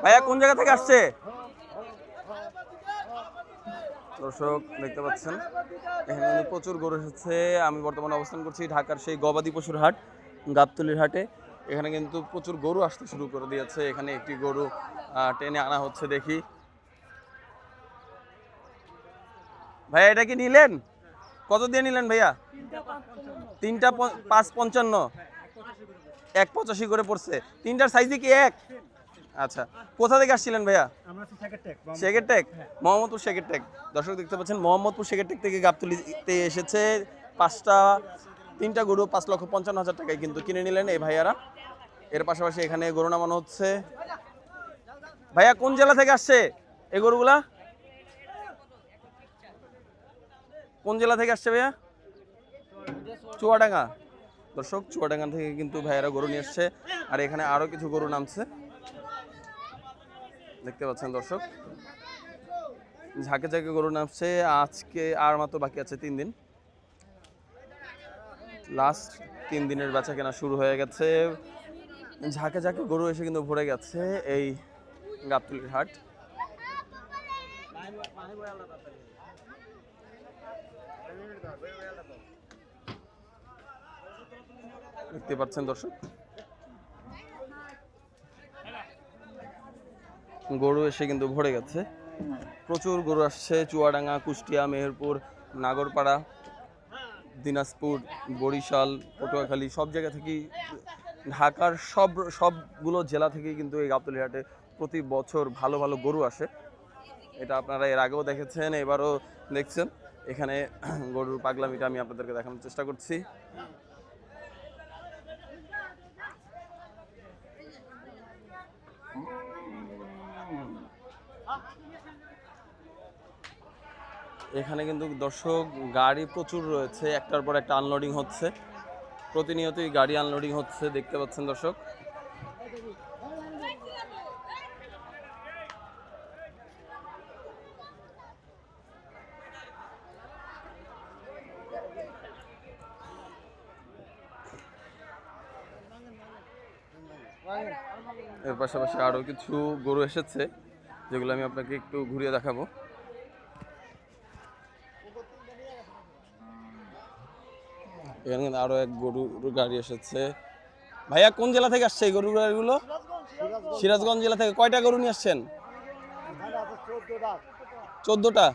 ভাইয়া কোন জায়গা থেকে আসছে? দর্শক দেখতে পাচ্ছেন এখানে কিন্তু প্রচুর গরু এসেছে। আমি বর্তমানে অবস্থান করছি ঢাকার সেই গবাদি পশুর হাট, গাবতলীর হাটে। এখানে কিন্তু প্রচুর গরু আসতে শুরু করে দিয়েছে। এখানে একটি গরু টেনে আনা হচ্ছে, দেখি। ভাইয়া এটা কি নিলেন? কত দিয়ে নিলেন ভাইয়া? 3টা 5.55, 1.85 করে পড়ছে। 3টার সাইজই কি এক? আচ্ছা, কোথা থেকে আসছিলেন ভাইয়া? শেখের টেক, মোহাম্মদপুর শেখের টেক। দর্শক দেখতে পাচ্ছেন মোহাম্মদপুর শেখের টেক থেকে গাবতলীতে এসেছে 3টা গরু 5,55,000 টাকায় কিন্তু কিনে নিলেন এই ভাইয়ারা। এর পাশাপাশি এখানে গরু নামানো হচ্ছে। ভাইয়া কোন জেলা থেকে আসছে এই গরুগুলা? কোন জেলা থেকে আসছে ভাইয়া? চুয়াডাঙ্গা। দর্শক চুয়াডাঙ্গা থেকে কিন্তু ভাইয়ারা গরু নিয়ে আসছে। আর এখানে আরো কিছু গরু নামছে, দেখতে পাচ্ছেন দর্শক। ঝাঁকে ঝাঁকে গরু নামছে। আজকে আর মাত্র বাকি আছে 3 দিন, লাস্ট 3 দিনের বেচা কেনা শুরু হয়ে গেছে। ঝাঁকে ঝাঁকে গরু এসে কিন্তু ভরে গেছে এই গাবতলীর হাট। দেখতে পাচ্ছেন দর্শক, গরু এসে কিন্তু ভরে গেছে। প্রচুর গরু আসছে। চুয়াডাঙ্গা, কুষ্টিয়া, মেহেরপুর, নাগরপাড়া, দিনাজপুর, বরিশাল, পটুয়াখালী সব জায়গা থেকেই, ঢাকার সবগুলো জেলা থেকেই কিন্তু এই গাবতলী হাটে প্রতি বছর ভালো ভালো গরু আসে। এটা আপনারা এর আগেও দেখেছেন, এবারও দেখছেন। এখানে গরুর পাগলামিটা আমি আপনাদেরকে দেখানোর চেষ্টা করছি। এখানে কিন্তু দর্শক গাড়ি প্রচুর রয়েছে, একটার পর একটা আনলোডিং হচ্ছে। প্রতিনিয়তই গাড়ি আনলোডিং হচ্ছে, দেখতে পাচ্ছেন দর্শক। এর পাশাপাশি আরো কিছু গরু এসেছে, যেগুলো আমি আপনাকে একটু ঘুরিয়ে দেখাবো। এখানে কিন্তু আরো এক গরুর গাড়ি এসেছে। ভাইয়া কোন জেলা থেকে আসছে এই গরুর গাড়িগুলো? সিরাজগঞ্জ জেলা থেকে। কয়টা গরু নিয়ে আসছেন? 14টা।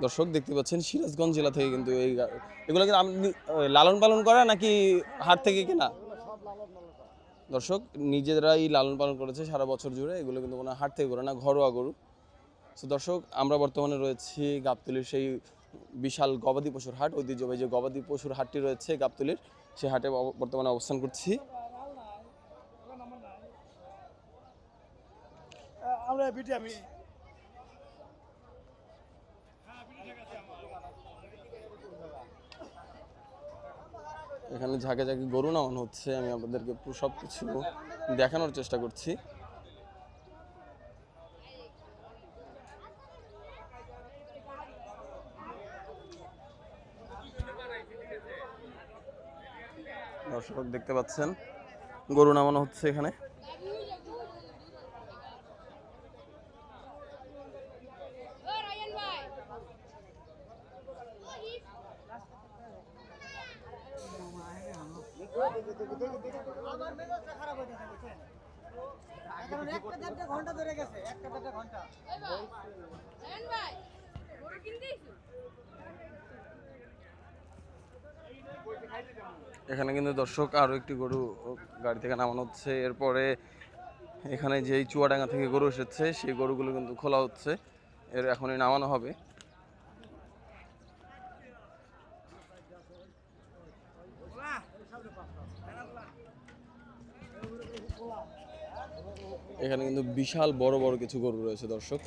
দর্শক দেখতে পাচ্ছেন সিরাজগঞ্জ জেলা থেকে কিন্তু এগুলো কিন্তু আপনি লালন পালন করা নাকি হাট থেকে কেনা? দর্শক নিজেরাই লালন পালন করেছে সারা বছর জুড়ে। এগুলো কিন্তু কোনো হাট থেকে করে না, ঘরোয়া গরু। তো দর্শক আমরা বর্তমানে রয়েছি গাবতলীর সেই বিশাল গবাদি পশুর হাট, ঐতিহ্যবাহী যে গবাদি পশুর হাটটি রয়েছে গাবতলীর, সেই হাটে বর্তমানে অবস্থান করছি। এখানে ঝাঁকে ঝাঁকে গরু নামানো হচ্ছে, আমি আপনাদেরকে সব কিছু দেখানোর চেষ্টা করছি। দর্শক দেখতে পাচ্ছেন গরু নামানো হচ্ছে এখানে। এখানে কিন্তু দর্শক আরো একটি গরু গাড়ি থেকে নামানো হচ্ছে। এরপরে এখানে যেই চুয়াডাঙ্গা থেকে গরু এসেছে সেই গরুগুলো কিন্তু খোলা হচ্ছে, এর এখনই নামানো হবে। এখানে কিন্তু বিশাল বড় বড় কিছু গরু রয়েছে দর্শক।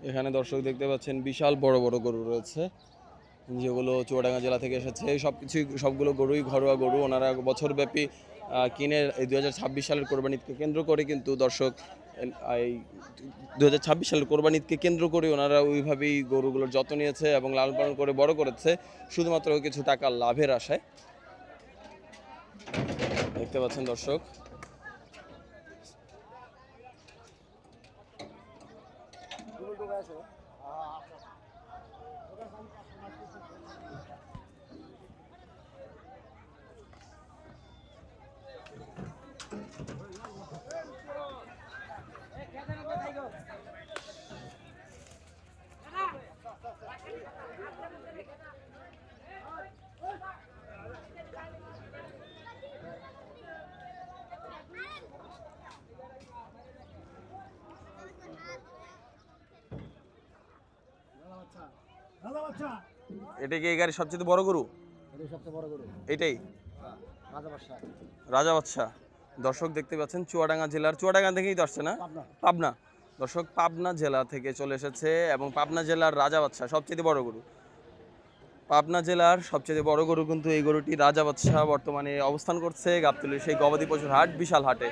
এখানে দর্শক দেখতে পাচ্ছেন বিশাল বড় বড় গরু রয়েছে। যেগুলো চুয়াডাঙ্গা জেলা থেকে এসেছে সবগুলো গরুই ঘরোয়া গরু। ওনারা বছরব্যাপী কিনে এই 2026 সালের কোরবানি ঈদকে কেন্দ্র করে কিন্তু দর্শক এই 2026 সালের কোরবানি ঈদকে কেন্দ্র করে ওনারা ওইভাবেই গরুগুলোর যত্ন নিয়েছে এবং লালন পালন করে বড় করেছে শুধুমাত্র কিছু টাকা লাভের আশায়। দেখতে পাচ্ছেন দর্শক, এটা কি এই গাড়ির সবচেয়ে বড় গরু? এটাই রাজা বাদশা। দর্শক দেখতে পাচ্ছেন চুয়াডাঙ্গা জেলার, চুয়াডাঙ্গা থেকেই তো আসছে না? পাবনা। দর্শক পাবনা জেলা থেকে চলে এসেছে এবং পাবনা জেলার রাজা বাদশা সবচেয়ে বড় গরু। পাবনা জেলার সবচেয়ে বড় গরু কিন্তু এই গরুটি রাজা বাদশা বর্তমানে অবস্থান করছে গাবতলী সেই গবাদি পশুর হাট, বিশাল হাটে।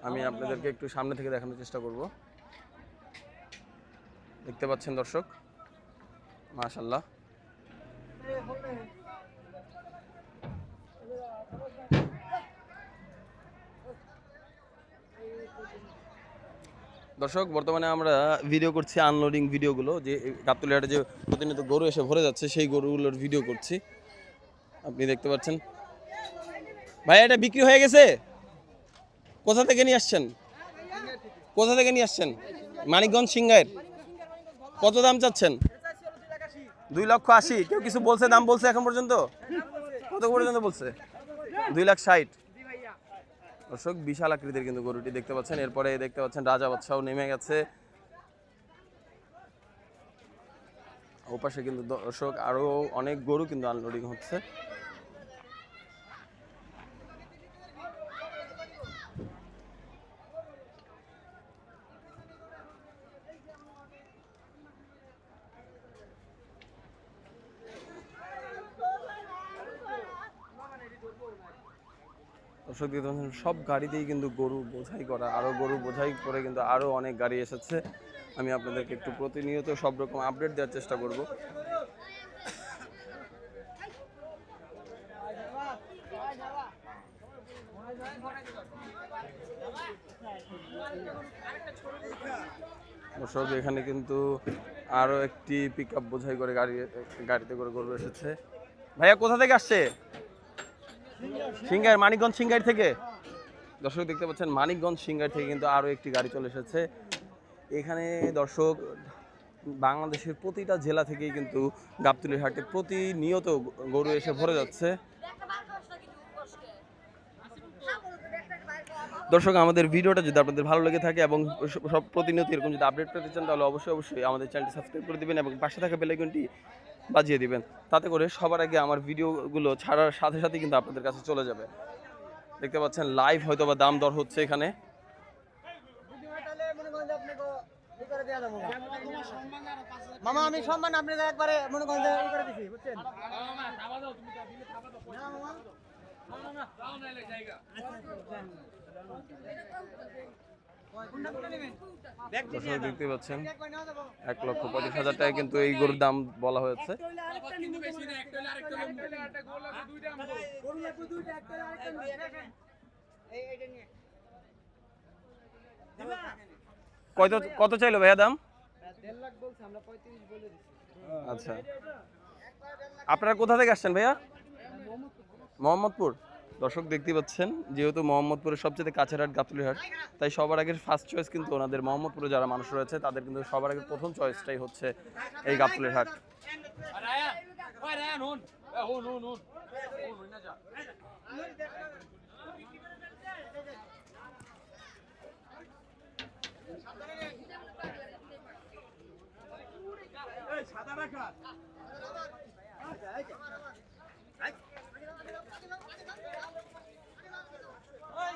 আমি আপনাদেরকে একটু সামনে থেকে দেখানোর চেষ্টা করব। দেখতে পাচ্ছেন দর্শক, মাশাআল্লাহ। দর্শক বর্তমানে আমরা ভিডিও করছি আনলোডিং ভিডিওগুলো, যে গাবতলী হাটে যে প্রতিনিয়ত গরু এসে ভরে যাচ্ছে সেই গরুগুলোর ভিডিও করছি। আপনি দেখতে পাচ্ছেন। ভাই এটা বিক্রি হয়ে গেছে? কোথা থেকে নিয়ে আসছেন? কোথা থেকে নিয়ে আসছেন? মানিকগঞ্জ সিংগাইর। কত দাম চাচ্ছেন? 2,80,000। কেউ কিছু বলছে, দাম বলছে এখন পর্যন্ত? কত পর্যন্ত বলছে? 2,60,000। দর্শক বিশাল আকৃতির কিন্তু গরুটি দেখতে পাচ্ছেন। এরপরে দেখতে পাচ্ছেন রাজা বাদশাও নেমে গেছে। ওপাশে কিন্তু দর্শক আরো অনেক গরু কিন্তু আনলোডিং হচ্ছে। দর্শক দেখতে পাচ্ছেন সব গাড়িতেই কিন্তু গরু বোঝাই করা, আরো গরু বোঝাই করে কিন্তু আরো অনেক গাড়ি এসেছে। আমি আপনাদেরকে একটু প্রতিনিয়ত সব রকম আপডেট দেওয়ার চেষ্টা করব। দর্শক এখানে কিন্তু আরো একটি পিকআপ বোঝাই করে গাড়িতে করে গরু এসেছে। ভাইয়া কোথা থেকে আসছে? সিংগাইর, মানিকগঞ্জ সিংগাইর থেকে। দর্শক দেখতে পাচ্ছেন মানিকগঞ্জ সিংগাইর থেকে কিন্তু আরো একটি গাড়ি চলে এসেছে এখানে। দর্শক বাংলাদেশের প্রতিটা জেলা থেকেই কিন্তু গাবতলী হাটে প্রতিনিয়ত গরু এসে ভরে যাচ্ছে। দর্শক আমাদের ভিডিওটা যদি আপনাদের ভালো লেগে থাকে এবং সব প্রতিনিয়ত এরকম যদি আপডেট পেতে চান তাহলে অবশ্যই আমাদের চ্যানেলটি সাবস্ক্রাইব করে দিবেন এবং পাশে থাকা বেল আইকনটি বাজিয়ে দিবেন। তাতে করে সবার আগে আমার ভিডিওগুলো ছাড়ার সাথে সাথে কিন্তু আপনাদের কাছে চলে যাবে। দেখতে পাচ্ছেন লাইভ হয়তো বা দাম দর হচ্ছে এখানে। মামা আমি সম্মান আপনাকে একবারে মনে করেন যে এই করে দিছি বুঝছেন। দেখতে পাচ্ছেন 1,25,000 টাকা কিন্তু এই গরুর দাম বলা হয়েছে। কত চাইলো ভাইয়া দাম? 1.5 লাখ বলছে, আমরা 35 বলে দিছি। আচ্ছা, আপনারা কোথা থেকে আসছেন ভাইয়া? মোহাম্মদপুর। দর্শক দেখতে পাচ্ছেন যেহেতু মোহাম্মদপুরের সবচেয়ে কাছের হাট গাবতলী হাট, তাই সবার আগে ফার্স্ট চয়েস কিন্তু ওনাদের মোহাম্মদপুরে যারা মানুষ রয়েছে তাদের কিন্তু সবার আগে প্রথম চয়েসটাই হচ্ছে এই গাবতলীর হাট। সাদা রাখা ওই